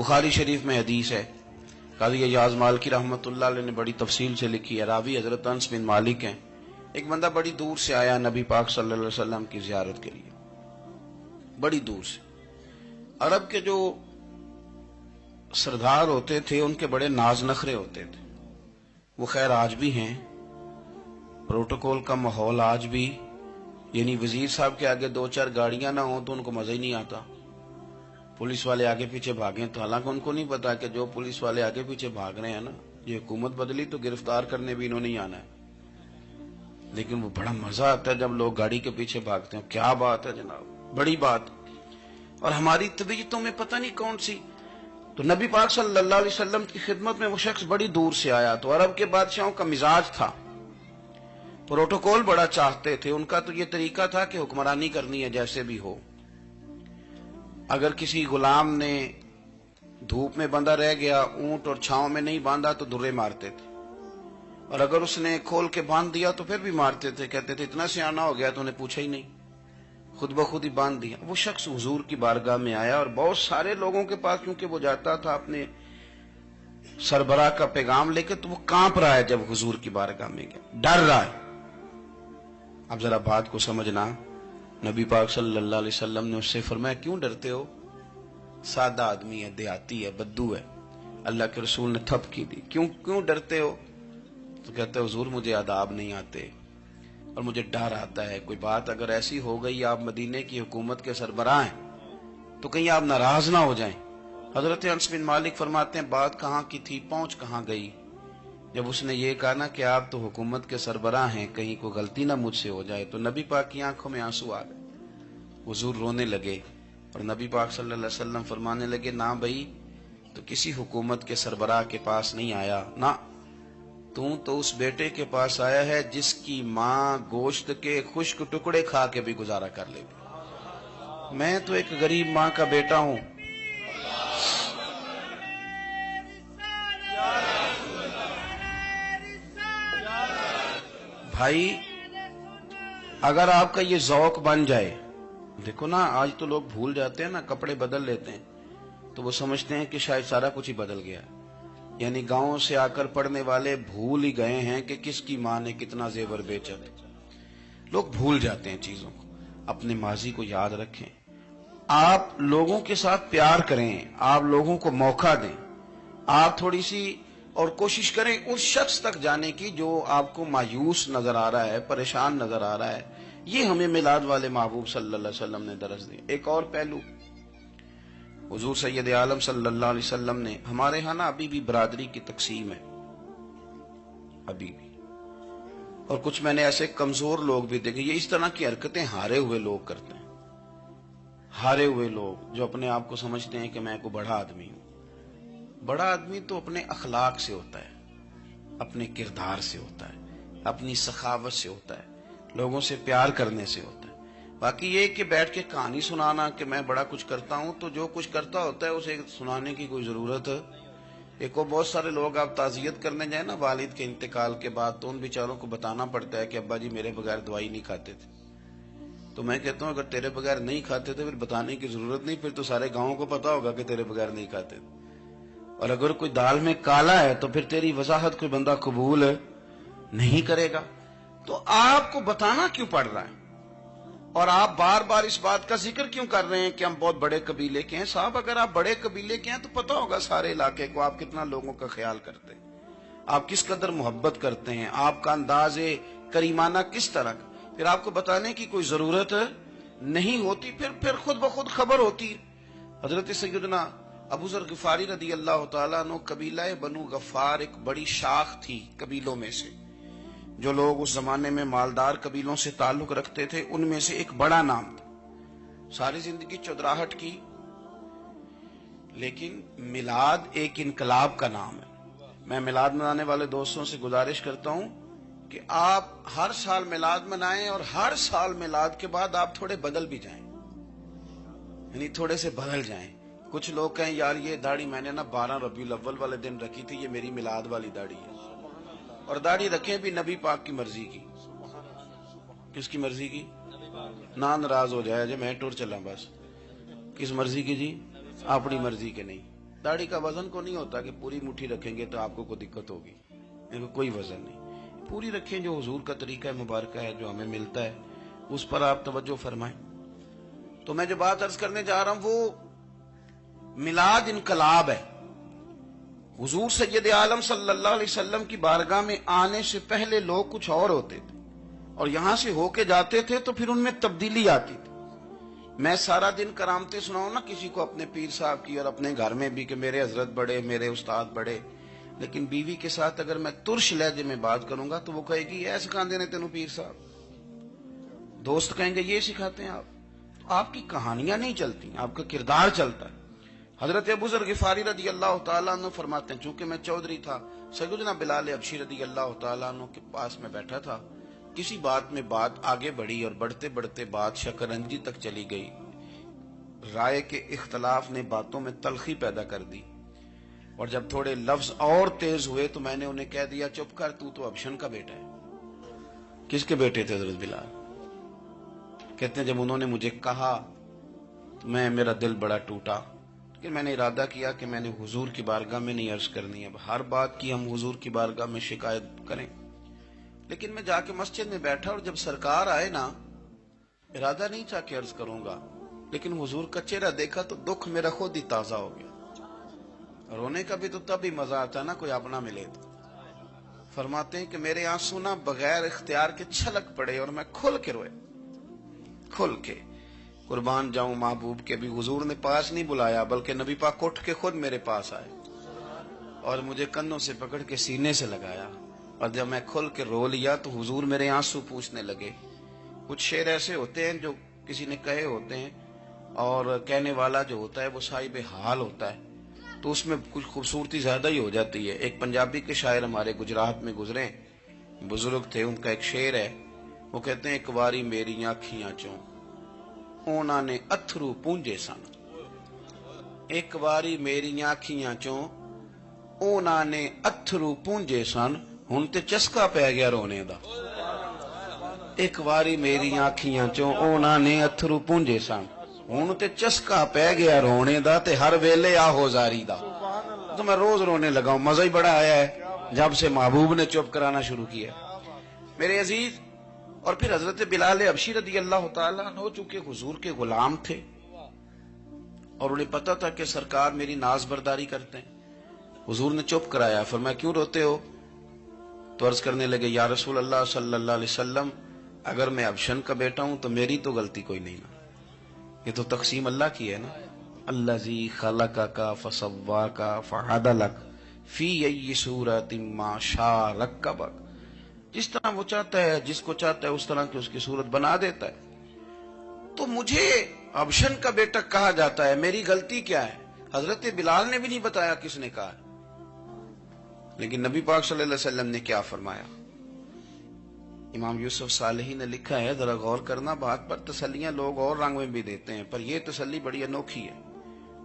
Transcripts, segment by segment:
بخاری شریف میں حدیث ہے، قاضی اعجاز مالکی رحمۃ اللہ علیہ نے بڑی تفصیل سے لکھی ہے، راوی حضرت انس بن مالک ہیں۔ ایک بندہ بڑی دور سے آیا نبی پاک صلی اللہ علیہ وسلم کی زیارت کے لیے، بڑی دور سے۔ عرب کے جو سردار ہوتے تھے ان کے بڑے ناز نخرے ہوتے تھے، وہ خیر آج بھی ہیں، پروٹوکول کا ماحول آج بھی، یعنی وزیر صاحب کے آگے دو چار گاڑیاں نہ ہوں تو ان کو مزہ ہی نہیں آتا، پولیس والے آگے پیچھے بھاگیں تو حالانکہ ان کو نہیں پتا کہ جو پولیس والے آگے پیچھے بھاگ رہے ہیں نا، یہ حکومت بدلی تو گرفتار کرنے بھی انہوں نے آنا ہے، لیکن وہ بڑا مزہ آتا ہے جب لوگ گاڑی کے پیچھے بھاگتے ہیں۔ کیا بات ہے جناب، بڑی بات۔ اور ہماری طبیعتوں میں پتہ نہیں کون سی، تو نبی پاک صلی اللہ علیہ وسلم کی خدمت میں وہ شخص بڑی دور سے آیا، تو عرب کے بادشاہوں کا مزاج تھا، پروٹوکول بڑا چاہتے تھے، ان کا تو یہ طریقہ تھا کہ حکمرانی کرنی ہے جیسے بھی ہو۔ اگر کسی غلام نے دھوپ میں بندھا رہ گیا، اونٹ اور چھاؤں میں نہیں باندھا تو درے مارتے تھے، اور اگر اس نے کھول کے باندھ دیا تو پھر بھی مارتے تھے، کہتے تھے اتنا سیانا ہو گیا تو انہیں پوچھا ہی نہیں، خود بخود ہی باندھ دیا۔ وہ شخص حضور کی بارگاہ میں آیا اور بہت سارے لوگوں کے پاس کیونکہ وہ جاتا تھا اپنے سربراہ کا پیغام لے کے، تو وہ کانپ رہا ہے جب حضور کی بارگاہ میں گیا، ڈر رہا ہے۔ اب ذرا بات کو سمجھنا، نبی پاک صلی اللہ علیہ وسلم نے اس سے فرمایا کیوں ڈرتے ہو؟ سادہ آدمی ہے، دیہاتی ہے، بدو ہے۔ اللہ کے رسول نے تھپ کی دی، کیوں ڈرتے ہو؟ تو کہتے ہیں حضور مجھے آداب نہیں آتے اور مجھے ڈر آتا ہے، کوئی بات اگر ایسی ہو گئی آپ مدینے کی حکومت کے سربراہ ہیں تو کہیں آپ ناراض نہ ہو جائیں۔ حضرت انس بن مالک فرماتے ہیں بات کہاں کی تھی، پہنچ کہاں گئی؟ جب اس نے یہ کہا نا کہ آپ تو حکومت کے سربراہ ہیں، کہیں کوئی غلطی نہ مجھ سے ہو جائے، تو نبی پاک کی آنکھوں میں آنسو آ گئے، حضور رونے لگے، اور نبی پاک صلی اللہ علیہ وسلم فرمانے لگے نہ بھائی، تو کسی حکومت کے سربراہ کے پاس نہیں آیا، نہ تو اس بیٹے کے پاس آیا ہے جس کی ماں گوشت کے خشک ٹکڑے کھا کے بھی گزارا کر لے گی۔ میں تو ایک غریب ماں کا بیٹا ہوں۔ بھائی اگر آپ کا یہ ذوق بن جائے، دیکھو نا آج تو لوگ بھول جاتے ہیں نا، کپڑے بدل لیتے ہیں تو وہ سمجھتے ہیں کہ شاید سارا کچھ ہی بدل گیا، یعنی گاؤں سے آ کر پڑھنے والے بھول ہی گئے ہیں کہ کس کی ماں نے کتنا زیور بیچا تھا۔ لوگ بھول جاتے ہیں چیزوں کو، اپنے ماضی کو یاد رکھیں، آپ لوگوں کے ساتھ پیار کریں، آپ لوگوں کو موقع دیں، آپ تھوڑی سی اور کوشش کریں اس شخص تک جانے کی جو آپ کو مایوس نظر آ رہا ہے، پریشان نظر آ رہا ہے۔ یہ ہمیں میلاد والے محبوب صلی اللہ علیہ وسلم نے درس دی۔ ایک اور پہلو، حضور سید عالم صلی اللہ علیہ وسلم نے، ہمارے ہاں نا ابھی بھی برادری کی تقسیم ہے، ابھی بھی، اور کچھ میں نے ایسے کمزور لوگ بھی دیکھے، یہ اس طرح کی حرکتیں ہارے ہوئے لوگ کرتے ہیں، ہارے ہوئے لوگ جو اپنے آپ کو سمجھتے ہیں کہ میں کوئی بڑا آدمی ہوں۔ بڑا آدمی تو اپنے اخلاق سے ہوتا ہے، اپنے کردار سے ہوتا ہے، اپنی سخاوت سے ہوتا ہے، لوگوں سے پیار کرنے سے ہوتا ہے۔ باقی یہ کہ بیٹھ کے کہانی سنانا کہ میں بڑا کچھ کرتا ہوں، تو جو کچھ کرتا ہوتا ہے اسے سنانے کی کوئی ضرورت ہے؟ ایک اور بہت سارے لوگ آپ تعزیت کرنے جائیں نا والد کے انتقال کے بعد، تو ان بیچاروں کو بتانا پڑتا ہے کہ ابا جی میرے بغیر دوائی نہیں کھاتے تھے۔ تو میں کہتا ہوں اگر تیرے بغیر نہیں کھاتے تھے پھر بتانے کی ضرورت نہیں، پھر تو سارے گاؤں کو پتا ہوگا کہ تیرے بغیر نہیں کھاتے تھے، اور اگر کوئی دال میں کالا ہے تو پھر تیری وضاحت کوئی بندہ قبول نہیں کرے گا۔ تو آپ کو بتانا کیوں پڑ رہا ہے، اور آپ بار بار اس بات کا ذکر کیوں کر رہے ہیں کہ ہم بہت بڑے قبیلے کے ہیں؟ صاحب اگر آپ بڑے قبیلے کے ہیں تو پتہ ہوگا سارے علاقے کو آپ کتنا لوگوں کا خیال کرتے ہیں، آپ کس قدر محبت کرتے ہیں، آپ کا انداز کریمانہ کس طرح کا، پھر آپ کو بتانے کی کوئی ضرورت نہیں ہوتی، پھر خود بخود خبر ہوتی۔ حضرت سیدنا ابو ذر غفاری رضی اللہ تعالیٰ عنہ، قبیلہ بنو غفار ایک بڑی شاخ تھی قبیلوں میں سے، جو لوگ اس زمانے میں مالدار قبیلوں سے تعلق رکھتے تھے، ان میں سے ایک بڑا نام تھا۔ ساری زندگی چودراہٹ کی، لیکن میلاد ایک انقلاب کا نام ہے۔ میں میلاد منانے والے دوستوں سے گزارش کرتا ہوں کہ آپ ہر سال میلاد منائیں، اور ہر سال میلاد کے بعد آپ تھوڑے بدل بھی جائیں، یعنی تھوڑے سے بدل جائیں۔ کچھ لوگ کہیں یار یہ داڑھی میں نے نا 12 ربیع الاول والے دن رکھی تھی، یہ میری میلاد والی داڑھی ہے، اور داڑھی رکھیں بھی نبی پاک کی مرضی کی۔ کس کی مرضی کی؟ نہ ناراض ہو جائے جی میں ٹور چلا، بس کس مرضی کی جی؟ اپنی مرضی کے نہیں۔ داڑھی کا وزن کو نہیں ہوتا کہ پوری مٹھی رکھیں گے تو آپ کو کوئی دقت ہوگی، کوئی وزن نہیں، پوری رکھیں، جو حضور کا طریقہ مبارکہ ہے جو ہمیں ملتا ہے اس پر آپ توجہ فرمائیں۔ تو میں جو بات عرض کرنے جا رہا ہوں وہ میلاد انقلاب ہے۔ حضور سید عالم صلی اللہ علیہ وسلم کی بارگاہ میں آنے سے پہلے لوگ کچھ اور ہوتے تھے اور یہاں سے ہو کے جاتے تھے تو پھر ان میں تبدیلی آتی تھی۔ میں سارا دن کرامتیں سناؤں نا کسی کو اپنے پیر صاحب کی اور اپنے گھر میں بھی کہ میرے حضرت بڑے، میرے استاد بڑے، لیکن بیوی کے ساتھ اگر میں ترش لہجے میں بات کروں گا تو وہ کہے گی یہ سکھاندے نے تینوں پیر صاحب، دوست کہیں گے یہ سکھاتے ہیں آپ کی کہانیاں نہیں چلتی، آپ کا کردار چلتا ہے۔ حضرت ابو ذر غفاری رضی اللہ تعالیٰ عنہ فرماتے ہیں چونکہ میں چودھری تھا، سیدنا بلال حبشی رضی اللہ تعالیٰ عنہ کے پاس میں بیٹھا تھا، کسی بات میں بات آگے بڑھی اور بڑھتے بڑھتے بات شکرنجی تک چلی گئی، رائے کے اختلاف نے باتوں میں تلخی پیدا کر دی، اور جب تھوڑے لفظ اور تیز ہوئے تو میں نے انہیں کہہ دیا چپ کر، تو ابشن کا بیٹا ہے۔ کس کے بیٹے تھے حضرت بلال؟ کہتے ہیں جب انہوں نے مجھے کہا تو میرا دل بڑا ٹوٹا، لیکن میں نے ارادہ کیا کہ میں نے حضور کی بارگاہ میں نہیں عرض کرنی، اب ہر بات کی ہم حضور کی بارگاہ میں شکایت کریں۔ لیکن میں جا کے مسجد میں بیٹھا اور جب سرکار آئے نا، ارادہ نہیں تھا کہ عرض کروں گا، لیکن حضور کا چہرہ دیکھا تو دکھ میرا خود ہی تازہ ہو گیا۔ رونے کا بھی تو تب ہی مزہ آتا ہے نا کوئی اپنا ملے تو۔ فرماتے ہیں کہ میرے آنسو نا بغیر اختیار کے چھلک پڑے اور میں کھل کے روئے، کھل کے۔ قربان جاؤں محبوب کے بھی حضور نے پاس نہیں بلایا بلکہ نبی پاک اٹھ کے خود میرے پاس آئے اور مجھے کنوں سے پکڑ کے سینے سے لگایا، اور جب میں کھل کے رو لیا تو حضور میرے آنسو پوچھنے لگے۔ کچھ شعر ایسے ہوتے ہیں جو کسی نے کہے ہوتے ہیں اور کہنے والا جو ہوتا ہے وہ صاحب حال ہوتا ہے تو اس میں کچھ خوبصورتی زیادہ ہی ہو جاتی ہے۔ ایک پنجابی کے شاعر ہمارے گجرات میں گزرے، بزرگ تھے، ان کا ایک شعر ہے، وہ کہتے ہیں ایک واری میری آنکھیاں چوں اونا نے اتھرو پونجے سن، ایک واری میری آنکھیاں چوں اونا نے اتھرو پونجے سن، ہن تے چسکا پی گیا رونے دا۔ ایک واری میری آنکھیاں چوں اونا نے اتھرو پونجے سن، ہن تے چسکا پی گیا رونے دا تے ہر ویلے آہو زاری دا۔ تو میں روز رونے لگا ہوں، مزہ ہی بڑا آیا ہے جب سے محبوب نے چپ کرانا شروع کیا۔ میرے عزیز، اور پھر حضرت بلال حبشی رضی اللہ تعالیٰ عنہ چونکہ حضور کے غلام تھے اور انہیں پتا تھا کہ سرکار میری ناز برداری کرتے ہیں، حضور نے چپ کرایا۔ فرمایا کیوں روتے ہو؟ تو عرض کرنے لگے یا رسول اللہ صلی اللہ علیہ وسلم، اگر میں ابشن کا بیٹا ہوں تو میری تو غلطی کوئی نہیں نا، یہ تو تقسیم اللہ کی ہے نا۔ الذی خلقک فسواک فعدلک فی ای صورت ما شاء رکبک، جس طرح وہ چاہتا ہے، جس کو چاہتا ہے اس طرح کی اس کی صورت بنا دیتا ہے۔ تو مجھے ابشن کا بیٹا کہا جاتا ہے، میری غلطی کیا ہے؟ حضرت بلال نے بھی نہیں بتایا کس نے کہا ہے، لیکن نبی پاک صلی اللہ علیہ وسلم نے کیا فرمایا؟ امام یوسف صالحی نے لکھا ہے، ذرا غور کرنا بات پر، تسلیاں لوگ اور رنگ میں بھی دیتے ہیں پر یہ تسلی بڑی انوکھی ہے۔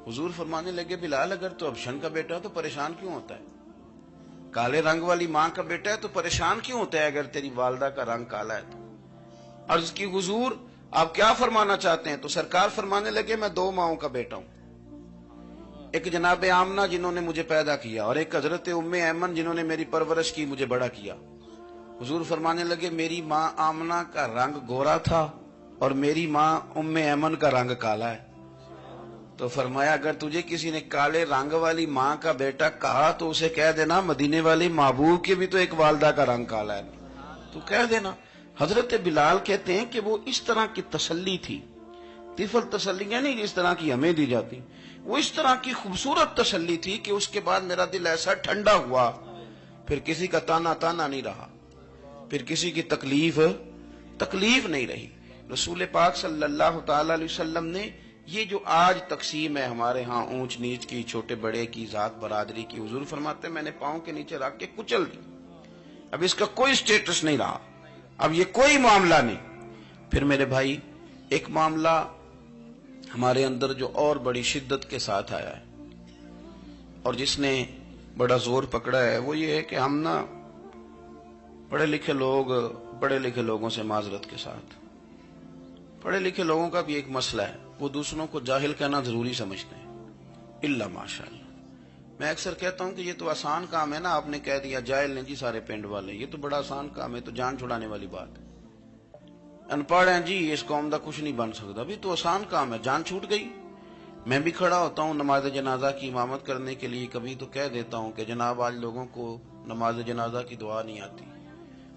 حضور فرمانے لگے بلال اگر تو ابشن کا بیٹا تو پریشان کیوں ہوتا ہے؟ کالے رنگ والی ماں کا بیٹا ہے تو پریشان کیوں ہوتا ہے اگر تیری والدہ کا رنگ کالا ہے تو؟ عرض کی حضور آپ کیا فرمانا چاہتے ہیں؟ تو سرکار فرمانے لگے میں دو ماؤں کا بیٹا ہوں، ایک جناب آمنہ جنہوں نے مجھے پیدا کیا اور ایک حضرت ام ایمن جنہوں نے میری پرورش کی، مجھے بڑا کیا۔ حضور فرمانے لگے میری ماں آمنہ کا رنگ گورا تھا اور میری ماں ام ایمن کا رنگ کالا ہے۔ تو فرمایا اگر تجھے کسی نے کالے رنگ والی ماں کا بیٹا کہا تو اسے کہہ دینا مدینے والی محبوب کی بھی تو ایک والدہ کا رنگ کالا ہے، تو کہہ دینا۔ حضرت بلال کہتے ہیں کہ وہ اس طرح کی تسلی تھی، طفل تسلیاں نہیں جس طرح کی ہمیں دی جاتی، وہ اس طرح کی خوبصورت تسلی تھی کہ اس کے بعد میرا دل ایسا ٹھنڈا ہوا، پھر کسی کا تانا نہیں رہا، پھر کسی کی تکلیف نہیں رہی۔ رسول پاک صلی اللہ تعالی علیہ وسلم نے یہ جو آج تقسیم ہے ہمارے ہاں اونچ نیچ کی، چھوٹے بڑے کی، ذات برادری کی، حضور فرماتے ہیں میں نے پاؤں کے نیچے رکھ کے کچل دی، اب اس کا کوئی سٹیٹس نہیں رہا، اب یہ کوئی معاملہ نہیں۔ پھر میرے بھائی ایک معاملہ ہمارے اندر جو اور بڑی شدت کے ساتھ آیا ہے اور جس نے بڑا زور پکڑا ہے وہ یہ ہے کہ ہم نا پڑھے لکھے لوگوں سے معذرت کے ساتھ، پڑھے لکھے لوگوں کا بھی ایک مسئلہ ہے، وہ دوسروں کو جاہل کہنا ضروری سمجھتے ہیں، الا ماشاء اللہ۔ میں اکثر کہتا ہوں کہ یہ تو آسان کام ہے نا، آپ نے کہہ دیا جائل نے جی سارے پنڈ والے، یہ تو بڑا آسان کام ہے، تو جان چھڑانے والی بات ہے۔ ان پڑھ ہیں جی اس قوم دا کچھ نہیں بن سکتا، بھی تو آسان کام ہے، جان چھوٹ گئی۔ میں بھی کھڑا ہوتا ہوں نماز جنازہ کی امامت کرنے کے لیے، کبھی تو کہہ دیتا ہوں کہ جناب آج لوگوں کو نماز جنازہ کی دعا نہیں آتی،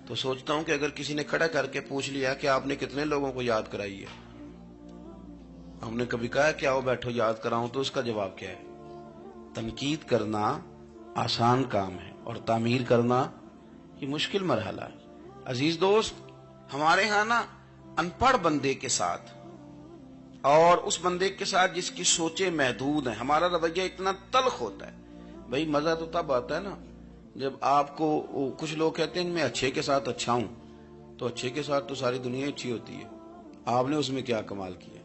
تو سوچتا ہوں کہ اگر کسی نے کھڑا کر کے پوچھ لیا کہ آپ نے کتنے لوگوں کو یاد کرائی ہے، ہم نے کبھی کہا کہ آؤ بیٹھو یاد کراؤں، تو اس کا جواب کیا ہے؟ تنقید کرنا آسان کام ہے اور تعمیر کرنا یہ مشکل مرحلہ ہے۔ عزیز دوست، ہمارے ہاں نا ان پڑھ بندے کے ساتھ اور اس بندے کے ساتھ جس کی سوچیں محدود ہیں، ہمارا رویہ اتنا تلخ ہوتا ہے۔ بھئی مزہ تو تب آتا ہے نا جب آپ کو، کچھ لوگ کہتے ہیں میں اچھے کے ساتھ اچھا ہوں، تو اچھے کے ساتھ تو ساری دنیا اچھی ہوتی ہے، آپ نے اس میں کیا کمال کیا؟